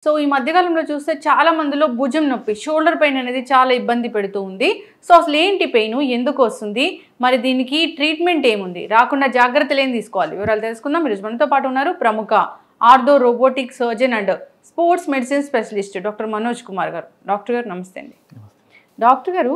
So ఈ మధ్యకాలంలో చూస్తే చాలా మందిలో భుజం నొప్పి, షోల్డర్ పెయిన్ అనేది చాలా ఇబ్బంది పెడుతూ ఉంది. సో అసలు ఏంటి పెయిన్, ఎందుకు వస్తుంది, మరి దీనికి ట్రీట్మెంట్ ఏముంది, రాకుండా జాగ్రత్తలు ఏం తీసుకోవాలి, వివరాలు తెలుసుకుందాం. ఈరోజు మనతో పాటు ఉన్నారు ప్రముఖ ortho robotic surgeon and sports medicine specialist doctor Manoj Kumar గారు. డాక్టర్ గారు నమస్తే అండి. డాక్టర్ గారు,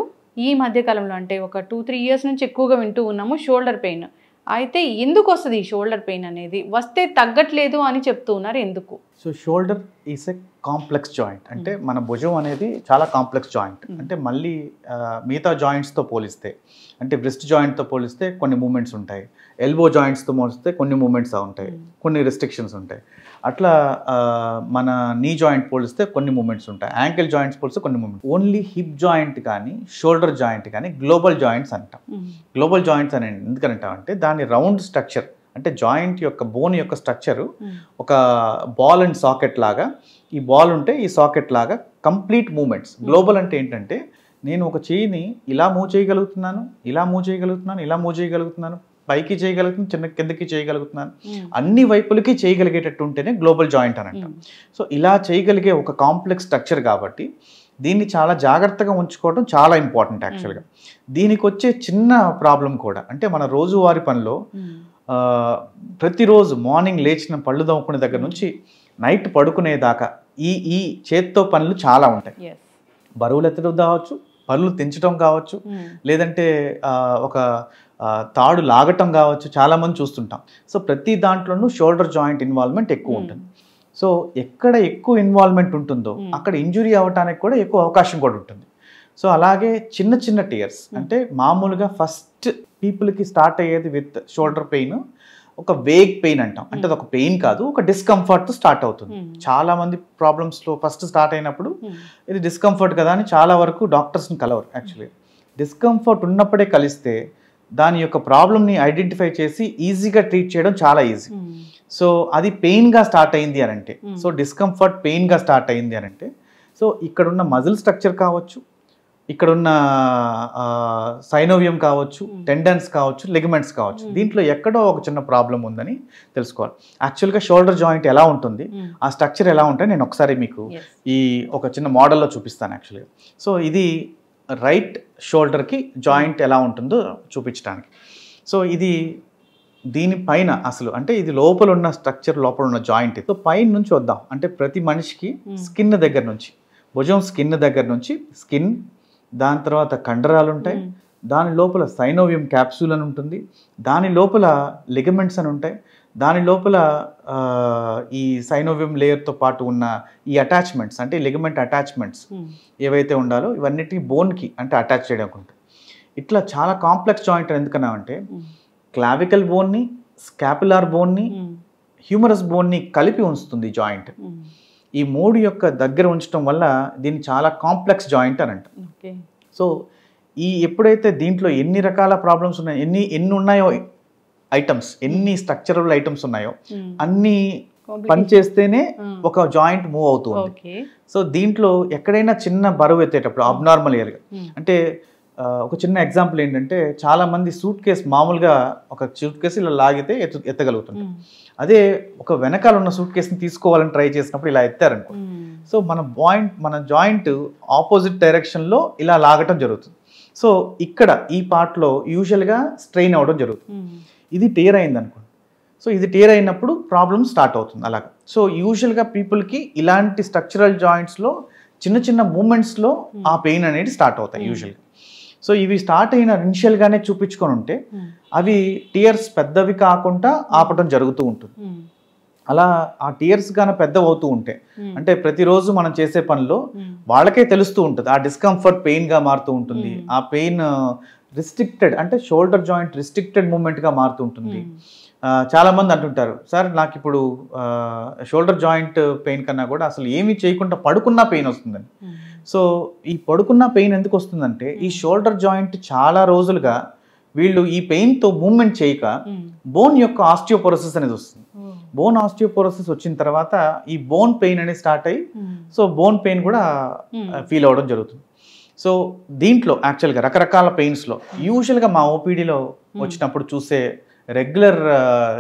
ఈ మధ్యకాలంలో అంటే ఒక 2-3 ఇయర్స్ నుంచి ఎక్కువగా వింటూ ఉన్నాము షోల్డర్ పెయిన్. అయితే ఎందుకు వస్తుంది ఈ షోల్డర్ పెయిన్ అనేది, వస్తే తగ్గట్లేదు అని చెప్తూ ఉన్నారు, ఎందుకు? So shoulder is a complex joint. అంటే మన భుజం అనేది చాలా కాంప్లెక్స్ జాయింట్. అంటే మళ్ళీ మిగతా జాయింట్స్తో పోలిస్తే, అంటే బ్రెస్ట్ జాయింట్తో పోలిస్తే కొన్ని మూమెంట్స్ ఉంటాయి, ఎల్బో జాయింట్స్తో పోలిస్తే కొన్ని మూమెంట్స్ ఉంటాయి, కొన్ని రెస్ట్రిక్షన్స్ ఉంటాయి. అట్లా మన నీ జాయింట్ పోలిస్తే కొన్ని మూమెంట్స్ ఉంటాయి, యాంకిల్ జాయింట్స్ పోలిస్తే కొన్ని మూమెంట్స్. ఓన్లీ హిప్ జాయింట్ కానీ షోల్డర్ జాయింట్ కానీ గ్లోబల్ జాయింట్స్ అంటాం. గ్లోబల్ జాయింట్స్ అని ఎందుకంటామంటే దాని రౌండ్ స్ట్రక్చర్, అంటే జాయింట్ యొక్క బోన్ యొక్క స్ట్రక్చరు ఒక బాల్ అండ్ సాకెట్ లాగా, ఈ బాల్ ఉంటే ఈ సాకెట్ లాగా కంప్లీట్ మూమెంట్స్. గ్లోబల్ అంటే ఏంటంటే నేను ఒక చెయ్యిని ఇలా మూవ్ చేయగలుగుతున్నాను, ఇలా మూవ్ చేయగలుగుతున్నాను, ఇలా మూవ్ చేయగలుగుతున్నాను, పైకి చేయగలుగుతున్నాను, చిన్న కిందకి చేయగలుగుతున్నాను, అన్ని వైపులకి చేయగలిగేటట్టు ఉంటేనే గ్లోబల్ జాయింట్ అని అంటాం. సో ఇలా చేయగలిగే ఒక కాంప్లెక్స్ స్ట్రక్చర్ కాబట్టి దీన్ని చాలా జాగ్రత్తగా ఉంచుకోవడం చాలా ఇంపార్టెంట్ యాక్చువల్గా. దీనికి వచ్చే చిన్న ప్రాబ్లం కూడా, అంటే మన రోజువారి పనిలో ప్రతిరోజు మార్నింగ్ లేచిన పళ్ళు తోముకునే దగ్గర నుంచి నైట్ పడుకునేదాకా ఈ చేత్తో పనులు చాలా ఉంటాయి. బరువులు ఎత్తడం కావచ్చు, పళ్ళు తెంచడం కావచ్చు, లేదంటే ఒక తాడు లాగటం కావచ్చు, చాలామంది చూస్తుంటాం. సో ప్రతి దాంట్లోనూ షోల్డర్ జాయింట్ ఇన్వాల్వ్మెంట్ ఎక్కువ ఉంటుంది. సో ఎక్కడ ఎక్కువ ఇన్వాల్వ్మెంట్ ఉంటుందో అక్కడ ఇంజురీ అవ్వటానికి కూడా ఎక్కువ అవకాశం కూడా ఉంటుంది. సో అలాగే చిన్న చిన్న టియర్స్, అంటే మామూలుగా ఫస్ట్ పీపుల్కి స్టార్ట్ అయ్యేది విత్ షోల్డర్ పెయిన్ ఒక వేగ్ పెయిన్ అంటాం. అంటే అది ఒక పెయిన్ కాదు, ఒక డిస్కంఫర్ట్తో స్టార్ట్ అవుతుంది. చాలా మంది ప్రాబ్లమ్స్లో ఫస్ట్ స్టార్ట్ అయినప్పుడు ఇది డిస్కంఫర్ట్ కదా అని చాలా వరకు డాక్టర్స్ని కలవరు. యాక్చువల్లీ డిస్కంఫర్ట్ ఉన్నప్పుడే కలిస్తే దాని యొక్క ప్రాబ్లమ్ని ఐడెంటిఫై చేసి ఈజీగా ట్రీట్ చేయడం చాలా ఈజీ. సో అది పెయిన్గా స్టార్ట్ అయింది అని అంటే, సో డిస్కంఫర్ట్ పెయిన్గా స్టార్ట్ అయింది అని అంటే, సో ఇక్కడున్న మజిల్ స్ట్రక్చర్ కావచ్చు, ఇక్కడున్న సైనోవియం కావచ్చు, టెండన్స్ కావచ్చు, లిగమెంట్స్ కావచ్చు, దీంట్లో ఎక్కడో ఒక చిన్న ప్రాబ్లం ఉందని తెలుసుకోవాలి. యాక్చువల్గా షోల్డర్ జాయింట్ ఎలా ఉంటుంది, ఆ స్ట్రక్చర్ ఎలా ఉంటుంది, నేను ఒకసారి మీకు ఈ ఒక చిన్న మోడల్లో చూపిస్తాను యాక్చువల్గా. సో ఇది రైట్ షోల్డర్కి జాయింట్ ఎలా ఉంటుందో చూపించడానికి. సో ఇది దీనిపైన అసలు అంటే ఇది లోపల ఉన్న స్ట్రక్చర్, లోపల ఉన్న జాయింట్. సో పైన నుంచి వద్దాం, అంటే ప్రతి మనిషికి స్కిన్ దగ్గర నుంచి, భుజం స్కిన్ దగ్గర నుంచి, స్కిన్, దాని తర్వాత కండరాలు ఉంటాయి, దాని లోపల సైనోవియం క్యాప్సూల్ అని ఉంటుంది, దాని లోపల లిగమెంట్స్ అని ఉంటాయి, దాని లోపల ఈ సైనోవియం లేయర్తో పాటు ఉన్న ఈ అటాచ్మెంట్స్, అంటే లిగమెంట్ అటాచ్మెంట్స్ ఏవైతే ఉండాలో ఇవన్నిటిని బోన్కి అంటే అటాచ్ చేయడానికి ఉంటుంది. ఇట్లా చాలా కాంప్లెక్స్ జాయింట్ ఎందుకన్నామంటే క్లావికల్ బోన్ని, స్కాపులార్ బోన్ని, హ్యూమరస్ బోన్ని కలిపి ఉంచుతుంది జాయింట్. ఈ మూడు యొక్క దగ్గర ఉంచడం వల్ల దీన్ని చాలా కాంప్లెక్స్ జాయింట్ అని అంటాం. సో ఈ ఎప్పుడైతే దీంట్లో ఎన్ని రకాల ప్రాబ్లమ్స్ ఉన్నాయో, ఎన్ని ఉన్నాయో ఐటమ్స్, ఎన్ని స్ట్రక్చరల్ ఐటమ్స్ ఉన్నాయో అన్ని పనిచేస్తేనే ఒక జాయింట్ మూవ్ అవుతుంది. సో దీంట్లో ఎక్కడైనా చిన్న బరువు ఎత్తేటప్పుడు అబ్నార్మల్ ఇయర్గా, అంటే ఒక చిన్న ఎగ్జాంపుల్ ఏంటంటే చాలా మంది సూట్ కేసు, మామూలుగా ఒక సూట్ కేసు ఇలా లాగితే ఎత్తగలుగుతుంది. అదే ఒక వెనకాల ఉన్న సూట్ కేసుని తీసుకోవాలని ట్రై చేసినప్పుడు ఇలా ఎత్తారనుకో, సో మన జాయింట్ ఆపోజిట్ డైరెక్షన్లో ఇలా లాగటం జరుగుతుంది. సో ఇక్కడ ఈ పార్ట్లో యూజువల్గా స్ట్రెయిన్ అవ్వడం జరుగుతుంది. ఇది టేర్ అయింది అనుకోండి, సో ఇది టేర్ అయినప్పుడు ప్రాబ్లమ్ స్టార్ట్ అవుతుంది అలాగా. సో యూజువల్గా పీపుల్కి ఇలాంటి స్ట్రక్చరల్ జాయింట్స్లో చిన్న చిన్న మూమెంట్స్లో ఆ పెయిన్ అనేది స్టార్ట్ అవుతాయి యూజువల్గా. సో ఇవి స్టార్ట్ అయిన ఇనిషియల్గానే చూపించుకొని ఉంటే అవి టియర్స్ పెద్దవి కాకుండా ఆపటం జరుగుతూ ఉంటుంది. అలా ఆ టియర్స్ గాన పెద్దవి అవుతూ ఉంటే, అంటే ప్రతిరోజు మనం చేసే పనిలో వాళ్ళకే తెలుస్తూ ఉంటుంది, ఆ డిస్కంఫర్ట్ పెయిన్గా మారుతూ ఉంటుంది, ఆ పెయిన్ రిస్ట్రిక్టెడ్, అంటే షోల్డర్ జాయింట్ రిస్ట్రిక్టెడ్ మూమెంట్గా మారుతూ ఉంటుంది. చాలామంది అంటుంటారు, సార్ నాకు ఇప్పుడు షోల్డర్ జాయింట్ పెయిన్ కన్నా కూడా అసలు ఏమీ చేయకుండా పడుకున్నా పెయిన్ వస్తుందని. సో ఈ పడుకున్న పెయిన్ ఎందుకు వస్తుందంటే ఈ షోల్డర్ జాయింట్ చాలా రోజులుగా వీళ్ళు ఈ పెయిన్తో మూవ్మెంట్ చేయక బోన్ యొక్క ఆస్టియోపోరోసిస్ అనేది వస్తుంది. బోన్ ఆస్టియోపోరోసిస్ వచ్చిన తర్వాత ఈ బోన్ పెయిన్ అనేది స్టార్ట్ అయ్యి, సో బోన్ పెయిన్ కూడా ఫీల్ అవ్వడం జరుగుతుంది. సో దీంట్లో యాక్చువల్గా రకరకాల పెయిన్స్లో యూజువల్గా మా ఓపీడీలో వచ్చినప్పుడు చూసే రెగ్యులర్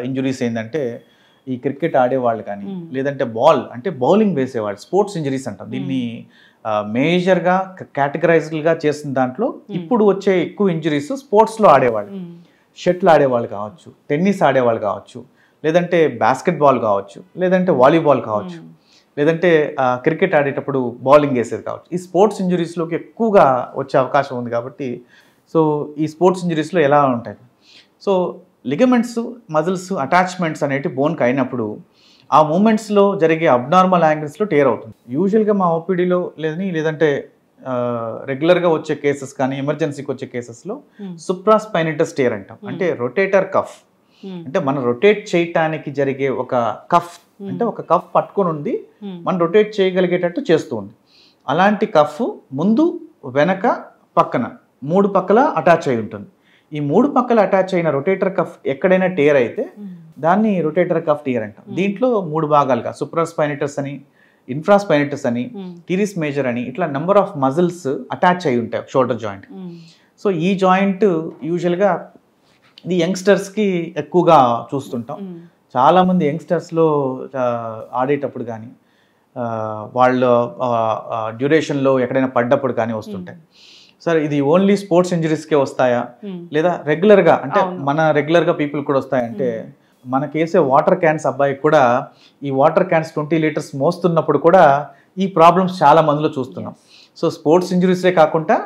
ఇంజురీస్ ఏంటంటే ఈ క్రికెట్ ఆడేవాళ్ళు కానీ లేదంటే బాల్ అంటే బౌలింగ్ వేసేవాళ్ళు స్పోర్ట్స్ ఇంజరీస్ అంటాం దీన్ని మేజర్గా కేటగరైజ్డ్గా చేసిన దాంట్లో ఇప్పుడు వచ్చే ఎక్కువ ఇంజరీస్ స్పోర్ట్స్లో ఆడేవాళ్ళు షటిల్ ఆడేవాళ్ళు కావచ్చు టెన్నిస్ ఆడేవాళ్ళు కావచ్చు లేదంటే బాస్కెట్బాల్ కావచ్చు లేదంటే వాలీబాల్ కావచ్చు లేదంటే క్రికెట్ ఆడేటప్పుడు బౌలింగ్ వేసేది కావచ్చు ఈ స్పోర్ట్స్ ఇంజరీస్లోకి ఎక్కువగా వచ్చే అవకాశం ఉంది కాబట్టి సో ఈ స్పోర్ట్స్ ఇంజరీస్లో ఎలా ఉంటాయి సో లిగమెంట్స్ మజిల్స్ అటాచ్మెంట్స్ అనేవి బోన్కి అయినప్పుడు ఆ మూమెంట్స్లో జరిగే అబ్నార్మల్ యాంగిల్స్లో టేర్ అవుతుంది యూజువల్గా మా ఓపీడీలో లేదంటే రెగ్యులర్గా వచ్చే కేసెస్ కానీ ఎమర్జెన్సీకి వచ్చే కేసెస్లో సుప్రాస్పైనిటస్ టేర్ అంటాం అంటే రొటేటర్ కఫ్ అంటే మనం రొటేట్ చేయటానికి జరిగే ఒక కఫ్ అంటే ఒక కఫ్ పట్టుకొని ఉంది మనం రొటేట్ చేయగలిగేటట్టు చేస్తూ ఉంది అలాంటి కఫ్ ముందు వెనక పక్కన 3 పక్కల అటాచ్ అయి ఉంటుంది ఈ 3 పక్కల అటాచ్ అయిన రొటేటర్ కఫ్ ఎక్కడైనా టేర్ అయితే దాన్ని రొటేటర్ కఫ్ టేర్ అంటాం దీంట్లో 3 భాగాలుగా సుప్రాస్పైనిటస్ అని ఇన్ఫ్రాస్పైనిటస్ అని టీరిస్ మేజర్ అని ఇట్లా నెంబర్ ఆఫ్ మజిల్స్ అటాచ్ అయి ఉంటాయి షోల్డర్ జాయింట్ సో ఈ జాయింట్ యూజువల్గా ఇది యంగ్స్టర్స్కి ఎక్కువగా చూస్తుంటాం చాలామంది యంగ్స్టర్స్లో ఆడేటప్పుడు కానీ వాళ్ళ డ్యూరేషన్లో ఎక్కడైనా పడ్డప్పుడు కానీ వస్తుంటాయి సార్ ఇది ఓన్లీ స్పోర్ట్స్ ఇంజరీస్కే వస్తాయా లేదా రెగ్యులర్గా అంటే మన రెగ్యులర్గా పీపుల్ కూడా వస్తాయంటే మనకేసే వాటర్ క్యాన్స్ అబ్బాయికి కూడా ఈ వాటర్ క్యాన్స్ 20 లీటర్స్ మోస్తున్నప్పుడు కూడా ఈ ప్రాబ్లమ్స్ చాలా మందిలో చూస్తున్నాం సో స్పోర్ట్స్ ఇంజరీసే కాకుండా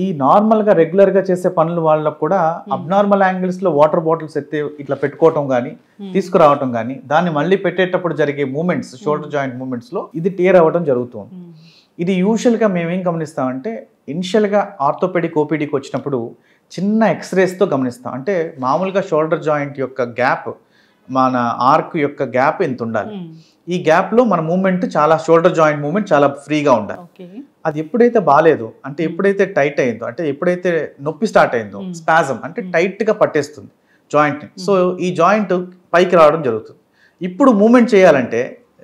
ఈ నార్మల్గా రెగ్యులర్గా చేసే పనులు వాళ్ళకు కూడా అబ్నార్మల్ యాంగిల్స్లో వాటర్ బాటిల్స్ ఎత్తే ఇట్లా పెట్టుకోవటం కానీ తీసుకురావటం కానీ దాన్ని మళ్ళీ పెట్టేటప్పుడు జరిగే మూమెంట్స్ షోల్డర్ జాయింట్ మూమెంట్స్లో ఇది టేర్ అవ్వడం జరుగుతుంది ఇది యూజువల్గా మేమేం గమనిస్తామంటే ఇనిషియల్గా ఆర్థోపెడిక్ ఓపీడీకి వచ్చినప్పుడు చిన్న ఎక్స్రేస్తో గమనిస్తాం అంటే మామూలుగా షోల్డర్ జాయింట్ యొక్క గ్యాప్ మన ఆర్క్ యొక్క గ్యాప్ ఎంత ఉండాలి ఈ గ్యాప్లో మన మూమెంట్ చాలా షోల్డర్ జాయింట్ మూమెంట్ చాలా ఫ్రీగా ఉండాలి అది ఎప్పుడైతే బాగాలేదు అంటే ఎప్పుడైతే టైట్ అయిందో అంటే ఎప్పుడైతే నొప్పి స్టార్ట్ అయిందో స్పాజం అంటే టైట్గా పట్టేస్తుంది జాయింట్ని సో ఈ జాయింట్ పైకి రావడం జరుగుతుంది ఇప్పుడు మూమెంట్ చేయాలంటే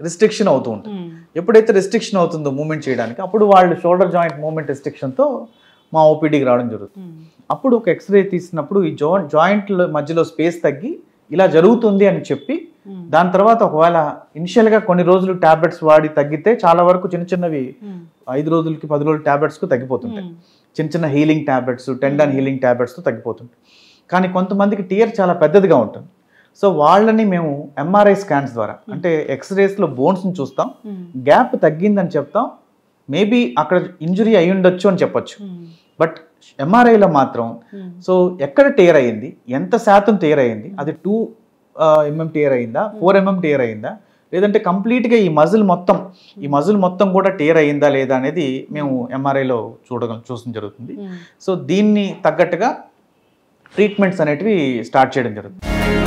రిస్ట్రిక్షన్ అవుతూ ఉంటుంది ఎప్పుడైతే రిస్ట్రిక్షన్ అవుతుందో మూమెంట్ చేయడానికి అప్పుడు వాళ్ళు షోల్డర్ జాయింట్ మూమెంట్ రిస్ట్రిక్షన్తో మా ఓపీడీకి రావడం జరుగుతుంది అప్పుడు ఒక ఎక్స్రే తీసినప్పుడు ఈ జాయింట్ మధ్యలో స్పేస్ తగ్గి ఇలా జరుగుతుంది అని చెప్పి దాని తర్వాత ఒకవేళ ఇనిషియల్గా కొన్ని రోజులు టాబ్లెట్స్ వాడి తగ్గితే చాలా వరకు చిన్నవి 5 రోజులకి 10 రోజులు టాబ్లెట్స్కు తగ్గిపోతుంటాయి చిన్న హీలింగ్ టాబ్లెట్స్ టెండన్ హీలింగ్ టాబ్లెట్స్తో తగ్గిపోతుంటాయి కానీ కొంతమందికి టియర్ చాలా పెద్దదిగా ఉంటుంది సో వాళ్ళని మేము ఎంఆర్ఐ స్కాన్స్ ద్వారా అంటే ఎక్స్రేస్లో బోన్స్ని చూస్తాం గ్యాప్ తగ్గిందని చెప్తాం మేబీ అక్కడ ఇంజురీ అయి ఉండొచ్చు అని చెప్పొచ్చు బట్ ఎంఆర్ఐలో మాత్రం సో ఎక్కడ టేర్ అయ్యింది ఎంత శాతం టేర్ అయ్యింది అది 2 mm టేర్ అయిందా 4 mm టేర్ అయిందా లేదంటే కంప్లీట్గా ఈ మజిల్ మొత్తం కూడా టేర్ అయిందా లేదా అనేది మేము ఎంఆర్ఐలో చూడడం జరుగుతుంది సో దీన్ని తగ్గట్టుగా ట్రీట్మెంట్స్ అనేటివి స్టార్ట్ చేయడం జరుగుతుంది